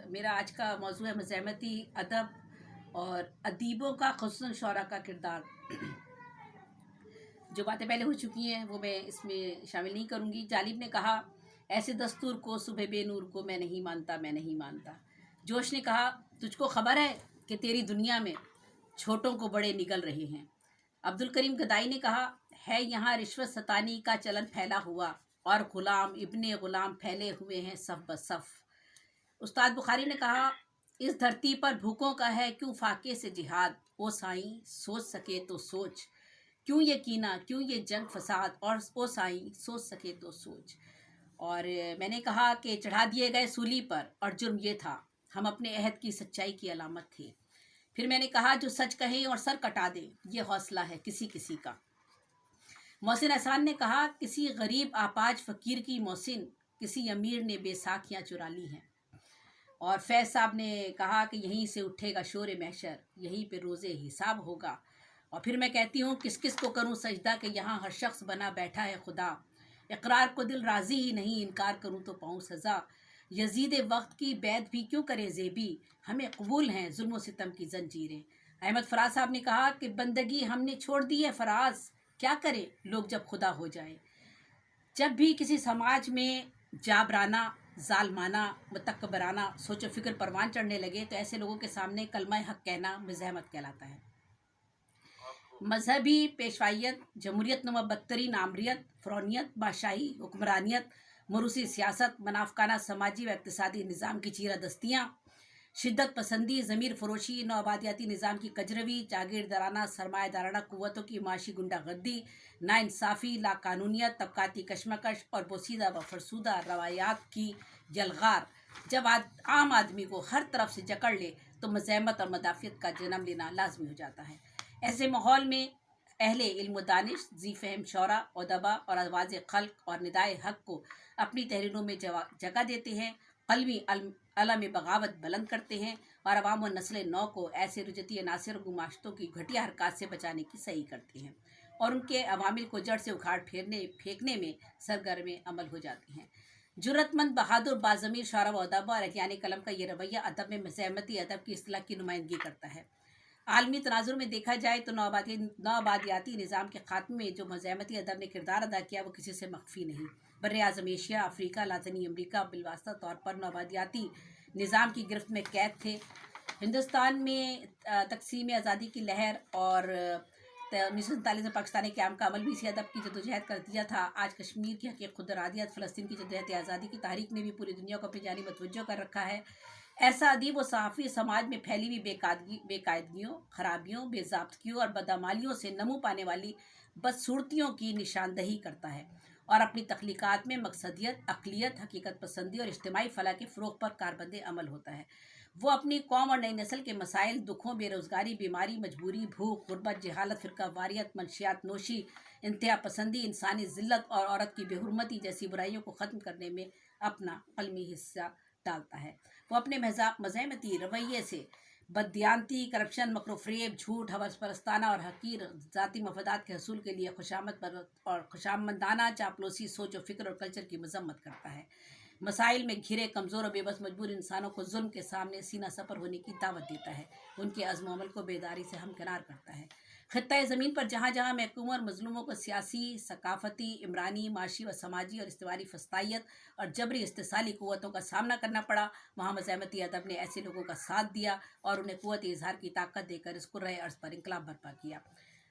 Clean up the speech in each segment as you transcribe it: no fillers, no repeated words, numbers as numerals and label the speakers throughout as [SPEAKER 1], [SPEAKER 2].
[SPEAKER 1] मेरा आज का मौजू है मज़ाहमती अदब और अदीबों का ख़ुसूसन शौरा का किरदार। जो बातें पहले हो चुकी हैं वो मैं इसमें शामिल नहीं करूँगी। जालिब ने कहा, ऐसे दस्तूर को सुबह बेनूर को मैं नहीं मानता, मैं नहीं मानता। जोश ने कहा, तुझको ख़बर है कि तेरी दुनिया में छोटों को बड़े निगल रहे हैं। अब्दुल करीम गदाई ने कहा, है यहाँ रिश्वत सतानी का चलन फैला हुआ और ग़ुलाम इब्ने ग़ुलाम फैले हुए हैं सफ़ ब सफ़। उस्ताद बुखारी ने कहा, इस धरती पर भूखों का है क्यों फाके से जिहाद, ओ साईं सोच सके तो सोच, क्यों ये कीना, क्यों ये जंग फसाद, और ओ साईं सोच सके तो सोच। और मैंने कहा कि चढ़ा दिए गए सूली पर और जुर्म ये था, हम अपने अहद की सच्चाई की अलामत थे। फिर मैंने कहा, जो सच कहे और सर कटा दे, ये हौसला है किसी किसी का। मोहसिन एहसान ने कहा, किसी गरीब आपाज फ़कीर की मोहसिन, किसी अमीर ने बेसाखियाँ चुरा ली हैं। और फैज़ साहब ने कहा कि यहीं से उठेगा शोर महशर, यहीं पे रोज़े हिसाब होगा। और फिर मैं कहती हूँ, किस किस को करूँ सजदा कि यहाँ हर शख्स बना बैठा है खुदा, इकरार को दिल राज़ी ही नहीं, इनकार करूँ तो पाऊँ सज़ा। यजीद वक्त की बैत भी क्यों करे ज़ेबी, हमें कबूल हैं जुल्म सितम की जंजीरें। अहमद फराज साहब ने कहा कि बंदगी हमने छोड़ दी है फराज, क्या करे लोग जब खुदा हो जाए। जब भी किसी समाज में जाबराना, जालमाना, मतकबराना सोचो फिक्र परवान चढ़ने लगे तो ऐसे लोगों के सामने कलमा हक कहना मज़ाहमत कहलाता है। मजहबी पेशवाइयत, जमहूरियत नुमा बदतरीन आमरियत, फ़रौनियत, बादशाही हुक्मरानियत, मरूसी सियासत, मनाफकाना समाजी व इक़्तिसादी निज़ाम की चीरा दस्तियाँ, शिद्दत पसंदी, ज़मीर फरोशी, नौआबादियाती निज़ाम की कजरवी, जागीरदाराना सरमायादाराना क़ुव्वतों की माशी गुंडागर्दी, नाइंसाफ़ी, लाकानूनियत, तबकाती कशमकश और बोसीदा व फरसूदा रवायात की यलगार जब आम आदमी को हर तरफ से जकड़ ले तो मज़ाहमत और मदाफ़ियत का जन्म लेना लाजमी हो जाता है। ऐसे माहौल में अहले इल्म दानिश, ज़ी फ़हम शौरा, उदबा और आवाज़ खल्क़ और निदाए हक़ को अपनी तहरीरों में जगह देते हैं, क़ल्मी अलम बगावत बुलंद करते हैं और अवाम व नस्ल नौ को ऐसे रुजती अनासर गुमाश्तों की घटिया हरकत से बचाने की सही करते हैं और उनके अवामिल को जड़ से उखाड़ फेंकने में सरगर्म अमल हो जाते हैं। जुर्रतमंद, बहादुर, बाज़मीर शौरा व उदबा और अहलियान कलम का ये रवैया अदब में मज़ाहमती अदब की इस्तिलाह की नुमाइंदगी करता है। आलमी तनाजुर में देखा जाए तो नौआबादियाती निज़ाम के ख़ात्मे में जो मज़ाहमती अदब ने किरदार अदा किया वो किसी से मख्फी नहीं। बर्र-ए-आज़म एशिया, अफ्रीका, लातिनी अमरीका बिलवास्ता तौर पर नौआबादियाती निज़ाम की गिरफ्त में कैद थे। हिंदुस्तान में तक़सीम आज़ादी की लहर और 1947 में पाकिस्तानी क़याम का अमल भी इसी अदब की जदोजहद कर दिया था। आज कश्मीर की हक़ खुद इरादियत, फ़लस्तीन की जदोजहद आज़ादी की तारीख ने भी पूरी दुनिया को अपनी जानिब मतवज्जो कर रखा है। ऐसा अदीब व सहाफ़ी समाज में फैली हुई बेकायदगियों, खराबियों, बेज़ाब्तगियों और बदअमालियों से नमू पाने वाली बदसूरतियों की निशानदही करता है और अपनी तख्लीक़ात में मकसदियत, अक़लियत, हकीकत पसंदी और इज्तिमाई फ़लाह के फ़रोग़ पर कारबंद अमल होता है। वो अपनी कौम और नई नस्ल के मसाइल, दुखों, बेरोज़गारी, बीमारी, मजबूरी, भूख, गुर्बत, जहालत, फ़िरकावारियत, मंशियात नोशी, इंतहा पसंदी, इंसानी ज़िल्लत और औरत की बेहुरमती जैसी बुराइयों को ख़त्म करने में अपना क़लमी हिस्सा डालता है। वो अपने मज़ाहमती रवैये से बददियानती, करप्शन, मकरोफ़रेब, झूठ, हवस परस्ताना और हकीर ज़ाती मफादात के हसूल के लिए खुशामंदाना चापलूसी सोच और फ़िक्र और कल्चर की मज़म्मत करता है। मसाइल में घिरे कमज़ोर और बेबस मजबूर इंसानों को जुल्म के सामने सीना सपर होने की दावत देता है, उनके अज़्म अमल को बेदारी से हमकिनार करता है। ख़ित्ता ज़मीन पर जहाँ जहाँ महकूम और मज़लूमों को सियासी, सकाफ़ती, इमरानी, माशी व समाजी और इज्तिमाई फस्तायत और जबरी इस्तिसाली क़ुव्वतों का सामना करना पड़ा, वहाँ मज़ाहमती अदब ने ऐसे लोगों का साथ दिया और उन्हें क़ुव्वत इज़हार की ताकत देकर इस कुर्रे अर्ज़ पर इनकलाब बर्पा किया।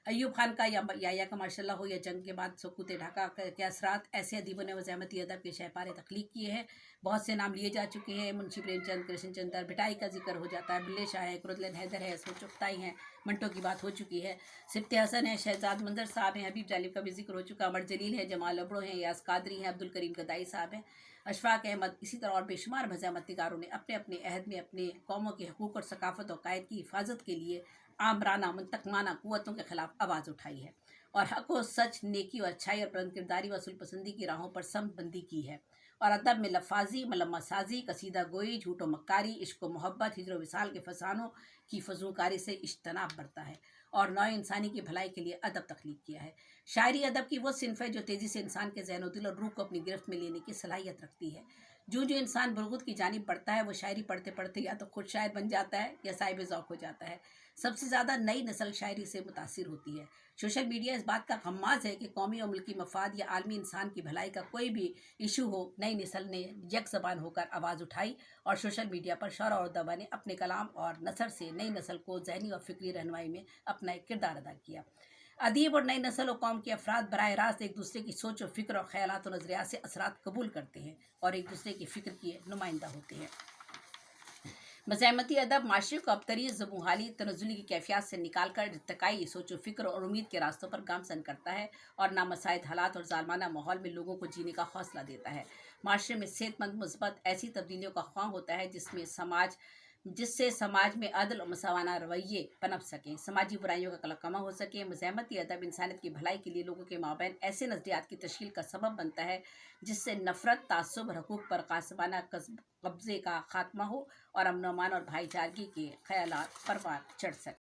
[SPEAKER 1] अय्यूब खान का या का माशाअल्लाह हो या जंग के बाद सकूत ढाका के असरात, ऐसे अदीबों ने मज़ाहमती अदब के शहपारे तख्लीक़ किए हैं। बहुत से नाम लिए जा चुके हैं। मुंशी प्रेमचंद, कृष्ण चंद्र भिटाई का जिक्र हो जाता है, बुल्ले शाह है, कुरतुल हैदर है, इसमें चुगताई हैं, मंटो की बात हो चुकी है, सिब्ते हसन है, शहजाद मंजर साहब हैं, हबीब जालिब का भी जिक्र हो चुका, अमर जलील है, जमाल अबड़ो हैं, यास कादरी हैं, अब्दुल करीम गदाई साहब हैं, अशफाक अहमद, इसी तरह और बेशुमार मज़ाहमतीगारों ने अपने अपने अहद में अपने कौमों के हकूक़ और सकाफ़त और कायद की हिफाजत के लिए आमराना मुंतकमाना क़ुव्वतों के ख़िलाफ़ आवाज़ उठाई है और हक़ व सच, नेकी और अच्छाई और बुलंद किरदारी व सुलह पसंदी की राहों पर समबंदी की है और अदब में लफ़ाज़ी, मलम्मा साज़ी, कसीदा गोई, झूठ व मक्कारी, इश्क व मोहब्बत, हिजर व विसाल के फ़सानों की फजूलकारी से इज्तनाब बरता है और नौ इंसानी की भलाई के लिए अदब तख्लीक़ किया है। शायरी अदब की वो सिन्फ़ है जो तेज़ी से इंसान के ज़हन व दिल और रूह को अपनी गिरफ्त में लेने की सलाहियत रखती है। جو انسان بلغت کی جانب بڑھتا ہے وہ شاعری پڑھتے پڑھتے یا تو خود شاعر بن جاتا ہے یا صاحب ذوق ہو جاتا ہے۔ سب سے زیادہ نئی نسل شاعری سے متاثر ہوتی ہے۔ سوشل میڈیا اس بات کا غماز ہے کہ قومی اور ملکی مفاد یا عالمی انسان کی بھلائی کا کوئی بھی ایشو ہو، نئی نسل نے یک زبان ہو کر آواز اٹھائی اور سوشل میڈیا پر شعراء اور ادباء نے اپنے کلام اور نثر سے نئی نسل کو ذہنی اور فکری رہنمائی میں اپنا ایک کردار ادا کیا۔ ادیب اور نئی نسل و قوم کے افراد براہ راست ایک دوسرے کی سوچ و فکر اور خیالات و نظریات سے اثرات قبول کرتے ہیں اور ایک دوسرے کی فکر کے نمائندہ ہوتے ہیں۔ مزاحمتی ادب معاشرے کو ابتری، زبوں حالی، تنزلی کی کیفیات سے نکال کر ارتقائی سوچ و فکر اور امید کے راستوں پر گامزن کرتا ہے اور نامساعد حالات اور ظالمانہ ماحول میں لوگوں کو جینے کا حوصلہ دیتا ہے۔ معاشرے میں صحت مند مثبت ایسی تبدیلیوں کا خواہاں ہوتا ہے جس سے سماج میں عدل اور مساوانہ رویے پنپ سکیں، سماجی برائیوں کا کلکمہ ہو سکے۔ مزاحمتی ادب انسانیت کی بھلائی کے لیے لوگوں کے مابین ایسے نظریات کی تشکیل کا سبب بنتا ہے جس سے نفرت، تعصب اور حقوق پر قاصمانہ قبضے کا خاتمہ ہو اور امن و امان اور بھائی چارگی کے خیالات پروان چڑھ سکیں۔